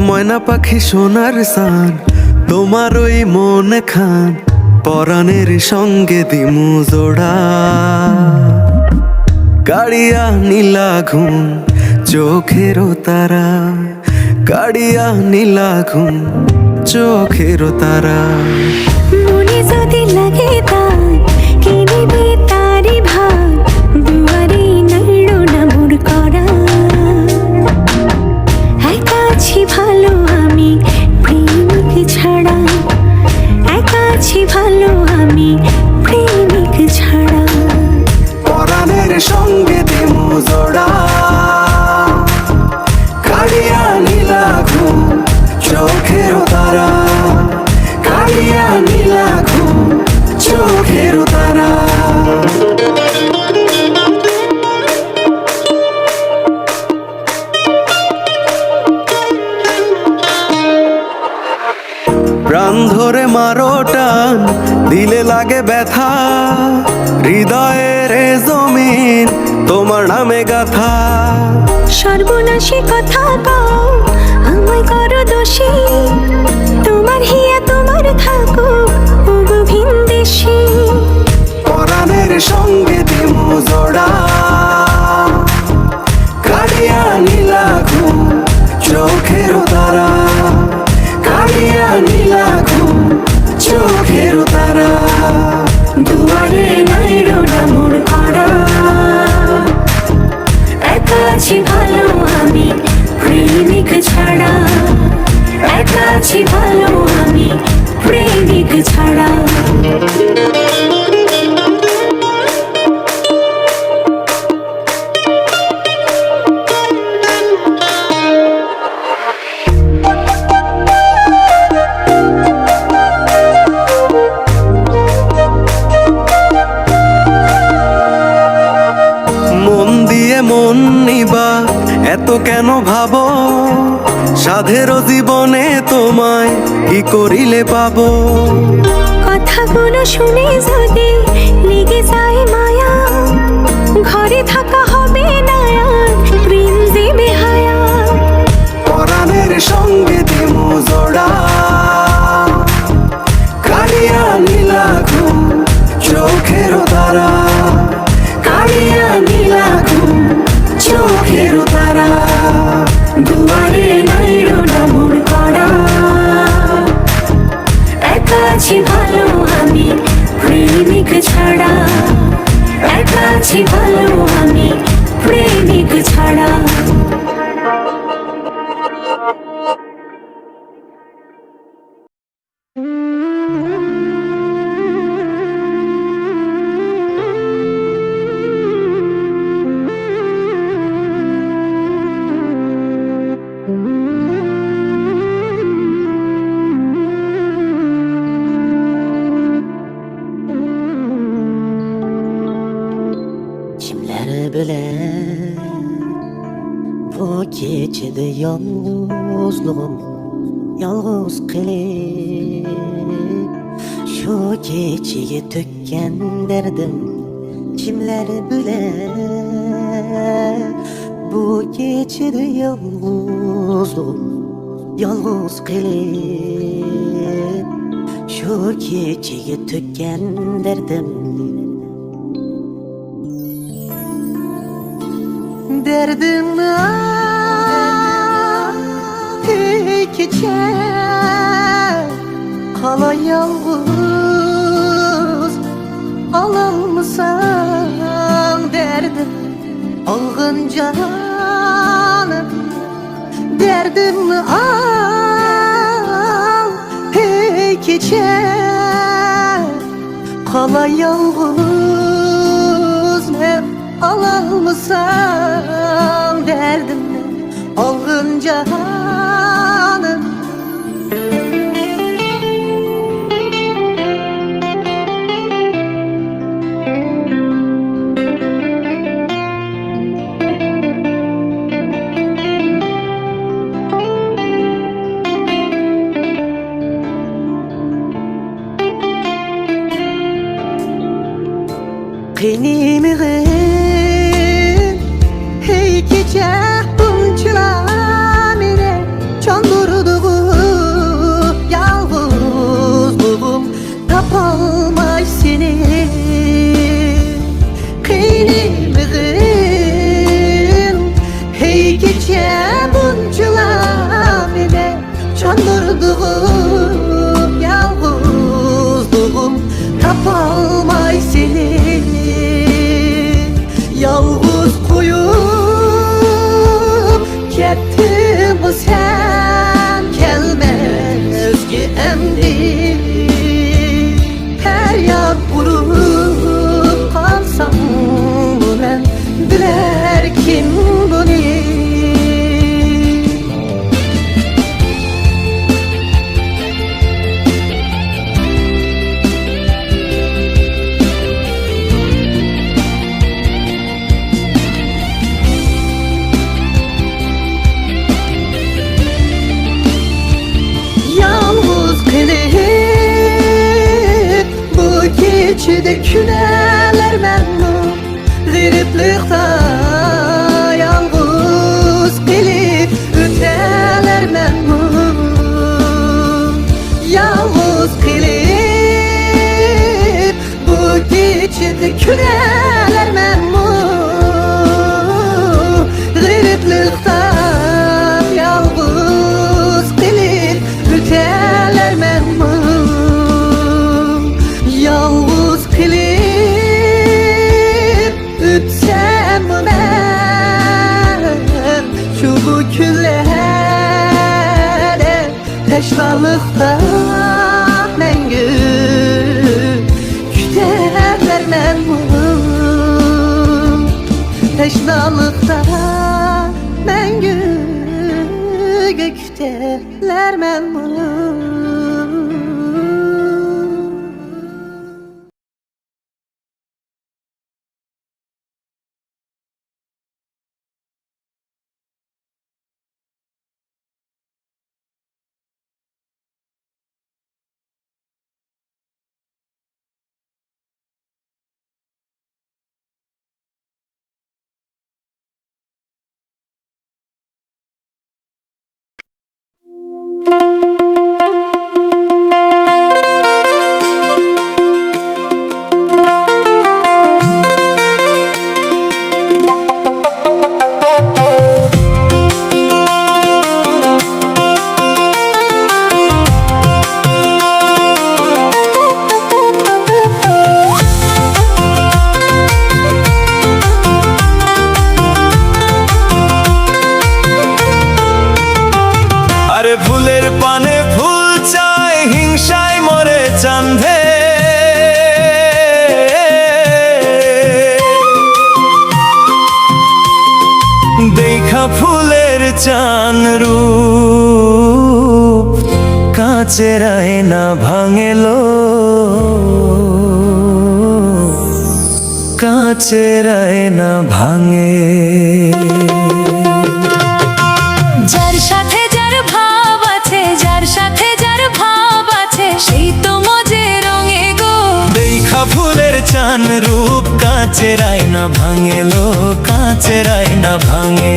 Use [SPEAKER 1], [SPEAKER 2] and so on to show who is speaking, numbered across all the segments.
[SPEAKER 1] ময়না পাখি সোনার সান তোমার ওই মন খান পরাণের সঙ্গে দিমু জোড়া কাড়িয়া নীলা ঘুম চোখেরও তারা কাড়িয়া নীলা ঘুম চোখেরও তারা
[SPEAKER 2] মনে যদি লাগে তার কিনিবি তারি ভাগ দুয়ারে নাইড়ো না মোর করা একা আছি ভালো আমি প্রেমিক ছাড়া একা আছি ভালো আমি প্রেমিক ছাড়া
[SPEAKER 1] পরাণের সঙ্গে দিমু জোড়া কাড়িয়া নীলা ঘুম চোখেরও তারা কাড়িয়া নীলা ঘুম চোখেরও তারা প্রাণ ধরে মারো টান দিলে লাগে ব্যথা হৃদয়ের এ জমিন তোমার নামে গাথা
[SPEAKER 2] সর্বনাশী কথা কও আমায় করো দোষী তোমার হিয়া তোমার থাকো ওগো ভিনদেশী
[SPEAKER 1] পরাণের সঙ্গে দিমু জোড়া কাড়িয়া নীলা ঘুম চোখেরও তারা কাড়িয়া নীলা ঘুম চোখেরও তারা
[SPEAKER 2] দুয়ারে নাইড়ো না মোর করা একা আছি ভালো আমি প্রেমিক ছাড়া একা আছি ভালো আমি প্রেমিক ছাড়া
[SPEAKER 1] মন দিয়ে মন নিবা এত কেন ভাবো সাধেরও জীবনে তোমায় কি করিলে পাবো
[SPEAKER 2] কথাগুলো শুনে যদি লেগে যায় মায়া ঘরে থাকা হবে না আর প্রেম দেবে হায়া
[SPEAKER 1] পরাণের সঙ্গে দিমু জোড়া কাড়িয়া নীলা ঘুম চোখেরও তারা কাড়িয়া নীলা ঘুম চোখেরও তারা
[SPEAKER 2] দুয়ারে নাইড়ো না মোর করা একা আছি ভালো আমি প্রেমিক ছাড়া একা আছি ভালো আমি প্রেমিক ছাড়া
[SPEAKER 3] Kimler bilen bu gecede yalnızlığım yalnız kılıp şu geceye tökken derdim kimler bilen bu gecede yalnızlığım yalnız kılıp şu geceye tökken derdim Derdim tek geçer Kala yalnız alamsan derdim Algın canım derdim al tek geçer Kala yalnız ne alamsan derdim Algın canım Kınımı hey gece bunçlamire Yandırdığım yalnızlığım tapalmay seni. Yalnız koyup kettin bu sen, gelmez ki endi. Her yer kurup kalsam ben, biler kim bunu. İçide küneler memnun, gariplikte yalnız gelip öteler memnun. Yalnız gelip bu geçide küneler memnun, gariplikte yalnız gelip öteler memnun. Yalnız klip ütsem ben şu bu küllere, teşnalıkta mengü küterler memnun. Teşnalıkta mengü küterler memnun.
[SPEAKER 1] ফুলের পানে ফুল চাই, হিংসায় মরে চাঁদে। দেখা ফুলের চান রূপ, কাঁচের আয়না ভাঙেলো, কাঁচের আয়না ভাঙে।
[SPEAKER 2] যার সাথে যার ভাব আছে, যার সাথে যার ভাব আছে, সেই তো মজে রঙে গো।
[SPEAKER 1] দেখা ফুলের চান রূপ, কাঁচের আয়না ভাঙেলো, কাঁচের আয়না ভাঙে।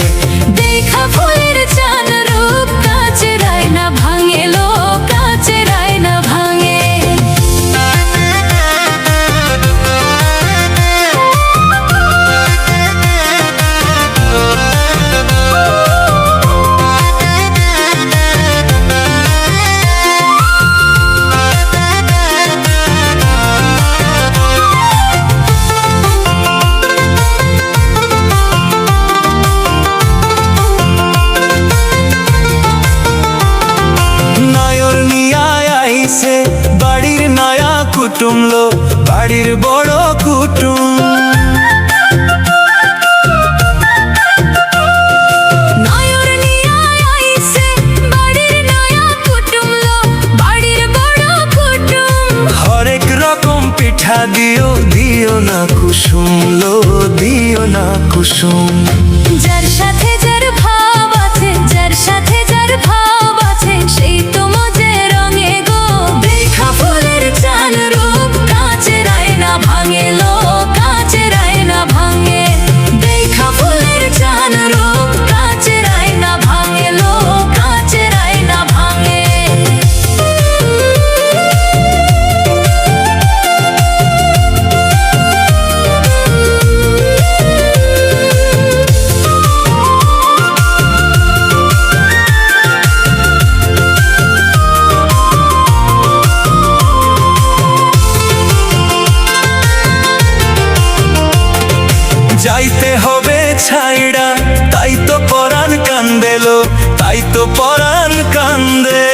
[SPEAKER 2] দেখা ফুলের চান রূপ, কাঁচের আয়না ভাঙেলো, কাঁচের আয়না ভাঙে।
[SPEAKER 1] বাড়ির নয়া কুটুম লো, বাড়ির বড় কুটুম।
[SPEAKER 2] নয়র নিয়া আইছে, বাড়ির নয়া কুটুম লো, বাড়ির বড় কুটুম।
[SPEAKER 1] হরেক রকম পিঠা দিও, দিও না কুসুম লো, দিও না কুসুম।
[SPEAKER 2] যার সাথে যার ভাব আছে, যার সাথে যার ভাব আছে, সেই তো মজে রঙে গো। দেখা ফুলের চান রূপ, কাঁচের আয়না ভাঙেলো, কাঁচের আয়না ভাঙে। দেখা ফুলের চান রূপ, কাঁচের আয়না ভাঙেলো, কাঁচের আয়না ভাঙে।
[SPEAKER 1] তো পরাণ কান্দে।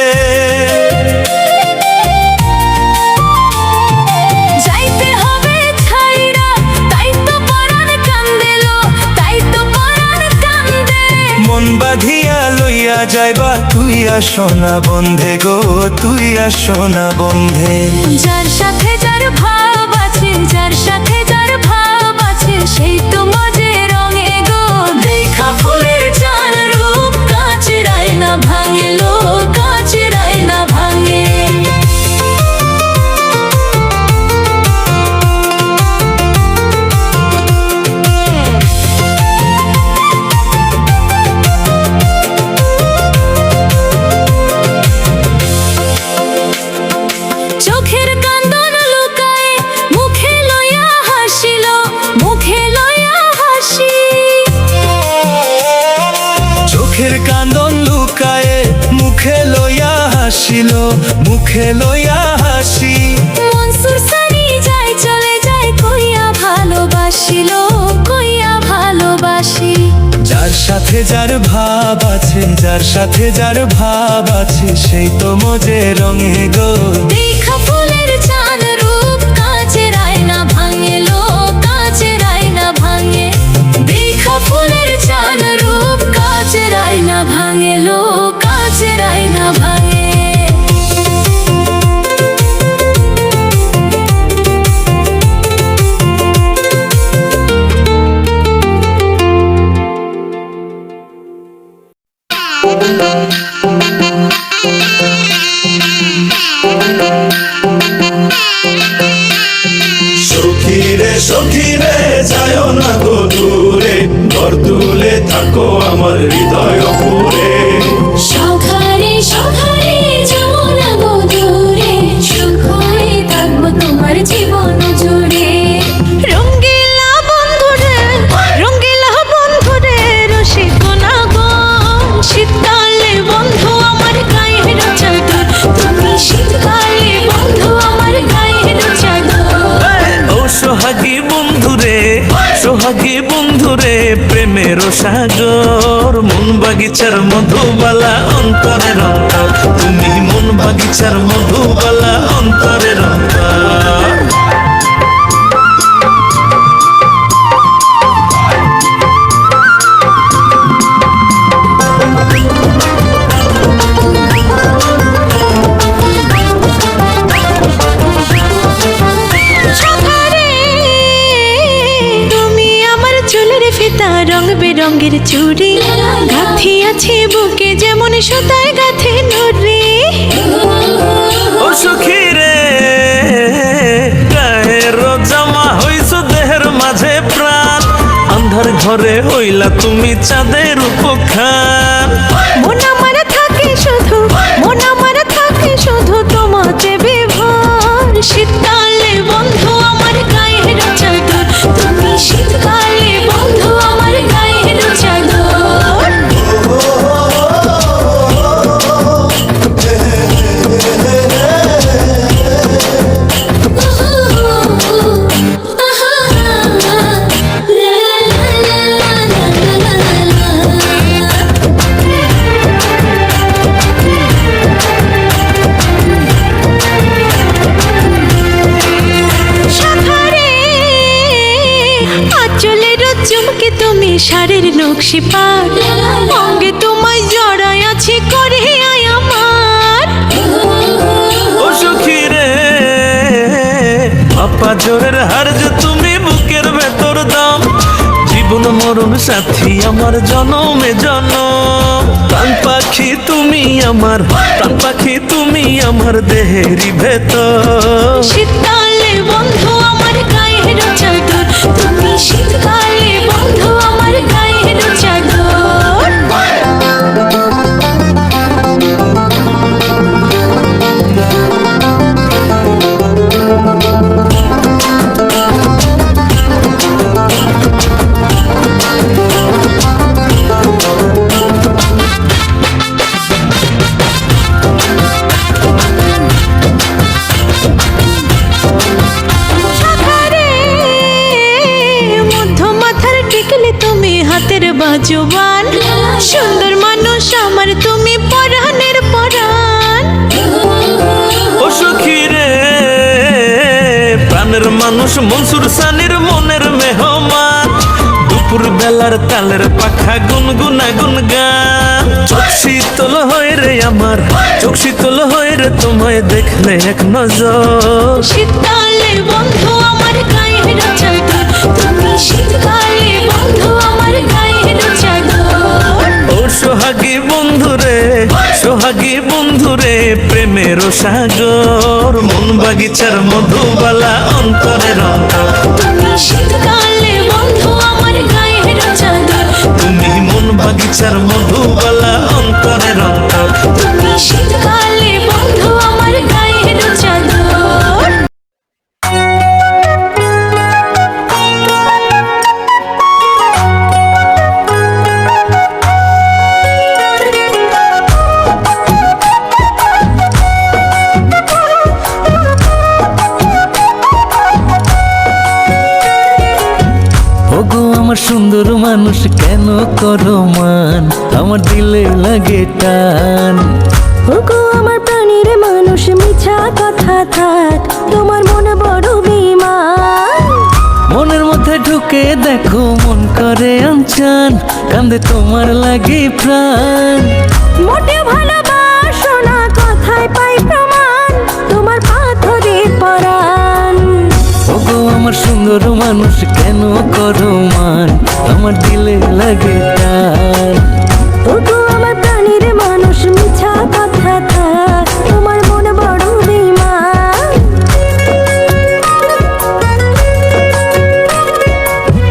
[SPEAKER 2] যাইতে হবে ছাইরা, তাই তো পরাণ কান্দেলো, তাই তো পরাণ কান্দে।
[SPEAKER 1] মন বাঁধিয়া লইয়া যাইবা তুই আসো না বন্ধে গো, তুই আসো না বন্ধে।
[SPEAKER 2] যার সাথে যার ভাব আছে, যার সাথে যার ভাব আছে, সেই তো মজে রঙে গো। দেখা ফুলের চার রূপ, কাচের আয়না ভাঙে লো, কাচের আয়না ভাঙে। চোখের কান্দন লুকায়ে মুখে লইয়া হাসিল, মুখে লইয়া হাসি।
[SPEAKER 1] চোখের কান্দন লুকায়ে মুখে লইয়া হাসিল, মুখে লইয়া হাসি।
[SPEAKER 2] মনসুর সানি যায় চলে যায়, কইয়া ভালোবাসিল, কইয়া ভালোবাসি।
[SPEAKER 1] যার সাথে যার ভাব আছে, যার সাথে যার ভাব আছে, সেই তো মজে রঙে গো।
[SPEAKER 2] দেখা ফুলের চাঁদ রূপ, কাচের আয়না ভাঙে লো, কাচের আয়না ভাঙে। দেখা ফুলের চাঁদ রূপ, কাচের আয়না ভাঙে লো, কাচের আয়না ভাঙে।
[SPEAKER 4] সখীরে যায় না গো দূরে, ঘর তুলে থাকো আমার হৃদয় পুরে।
[SPEAKER 2] সখারে সখারে যাবো না গো দূরে, সুখ হয়ে থাকবো তোমার জীবন জুড়ে। রঙ্গিলা বন্ধুরে, রঙ্গিলা বন্ধুরে, রসিক না গো। শীতকালে বন্ধু আমার গায়ের চাদর, তুমি শীতকালে বন্ধু আমার গায়ের চাদর।
[SPEAKER 5] ও সোহাগী বন্ধুরে, সোহাগী বন্ধুরে, প্রেমের সাগর, মন বাগিচার মধুবালা অন্তরের অন্তর, তুমি মন বাগিচার মধুবালা অন্তরের অন্তর।
[SPEAKER 2] রং বেরঙের চুড়ি গাঁথি আছে বুকে, যেমন সুতায় গাঁথে নুরি।
[SPEAKER 5] ও সখী রে, গায়ের জামা হইছ দেহের মাঝে প্রাণ, আন্ধার ঘরে হইলা তুমি চাঁদের উপখান।
[SPEAKER 2] মন আমার থাকে শুধু, মন আমার থাকে শুধু তোমাতে বিভোর। শীতকালে বন্ধু আমার গায়ের চাদর, তুমি শীতকালে বন্ধু আমার গায়ের চাদর। শাড়ির নকশি পাট, অঙ্গে তোমায় জড়াই আছি করে আমার।
[SPEAKER 5] ও সখী রে, আপা জোরের হার যে তুমি বুকের ভেতর দাম, জীবন মরণ সাথী আমার জনমে জনম। প্রাণ পাখি তুমি আমার, প্রাণ পাখি তুমি আমার দেহেরই ভেতর।
[SPEAKER 2] শীতকালে বন্ধু আমার গায়ের চাদর, তুমি শীতকালে বন্ধু আমার গায়ের চাদর। বাজুবান সুন্দর মানুষ আমার তুমি
[SPEAKER 5] মানুষ মনসুর সানির মনের মেহমান দুপুর বেলার তালের পাখা গুনগুনা গুনগান চোখ শীতল হয়ে রে আমার চোখ শীতল হয়ে রে তোমায় দেখলে এক নজর
[SPEAKER 2] শীতকালে বন্ধু আমার গায়ের চাদর তুমি শীতকালে বন্ধু আমার গায়ের চাদর
[SPEAKER 5] ও সোহাগী বন্ধু রে প্রেমের সাগর মন বাগিচার মধুবালা অন্তরের অন্তর
[SPEAKER 2] তুমি শীতকালে বন্ধু আমার গায়ের চাদর
[SPEAKER 5] তুমি মন বাগিচার মধুবালা অন্তরের অন্তর
[SPEAKER 2] তুমি শীতকালে বন্ধু আমার গায়ের চাদর
[SPEAKER 6] ওগো আমার সুন্দর মানুষ কেন করো মান আমার দিলে লাগে টান
[SPEAKER 2] ওগো আমার প্রাণীর মানুষ মিছা কথা থাক তোমার মনে বড় বেঈমান
[SPEAKER 6] মনের মধ্যে ঢুকে দেখো মন করে আনচান কান্দে তোমার লাগে প্রাণ
[SPEAKER 2] মোটে ভালোবাসো না কথায় পাই প্রমাণ তোমার পাথরে পরাণ
[SPEAKER 6] ওগো আমার সুন্দর মানুষ কেন করো মান আমার দিলে লাগে টান
[SPEAKER 2] ওগো আমার প্রাণীর মানুষ মিছা কথা থাক তোমার মনে বড় বেঈমান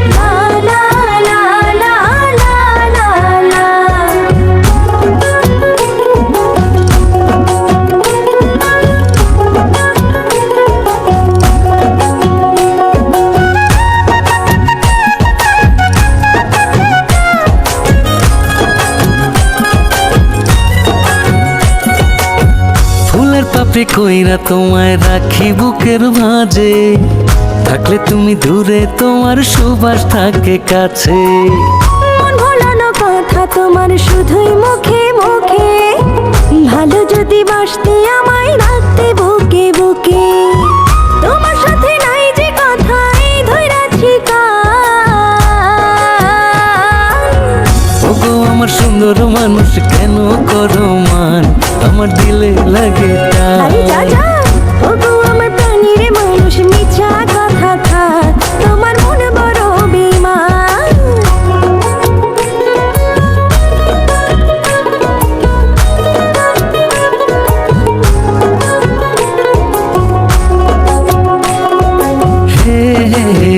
[SPEAKER 2] লা লা লা লা লা লা লা
[SPEAKER 6] ফুলের পাপড়ি কইরা তোমায় রাখি বুকের মাঝে থাকলে তুমি দূরে তোমার সুবাস থাকে কাছে
[SPEAKER 2] মন ভোলানো কথা তোমার শুধুই মুখে মুখে ভালো যদি বাসতে আমায় রাখতে বুকে বুকে তোমার সাথে নাই যে কথাই ধইরাছি কান
[SPEAKER 6] ওগো আমার সুন্দর মানুষ কেন করো মান আমার দিলে লাগে
[SPEAKER 2] আরে যা
[SPEAKER 6] টান
[SPEAKER 2] যা ওগো আমার প্রাণীর মানুষ মিছা কথা থাক তোমার মন বড় বেঈমান
[SPEAKER 6] হে হে হে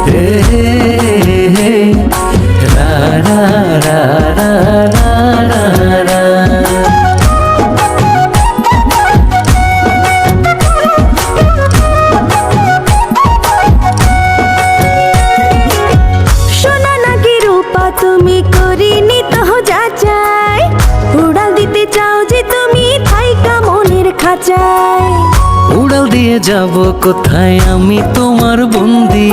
[SPEAKER 6] হে হে হে রা রা রা রা রা রা রা
[SPEAKER 2] সোনা নাকি রূপা তুমি করিনি তো যাচাই উড়াল দিতে চাও যে তুমি থাইকা মনের খাঁচায়
[SPEAKER 6] উড়াল দিয়ে যাব কোথায় আমি তোমার বন্দি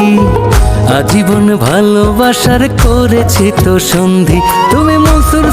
[SPEAKER 6] আজীবন ভালোবাসার করেছি তো সন্ধি তুমি মনসুর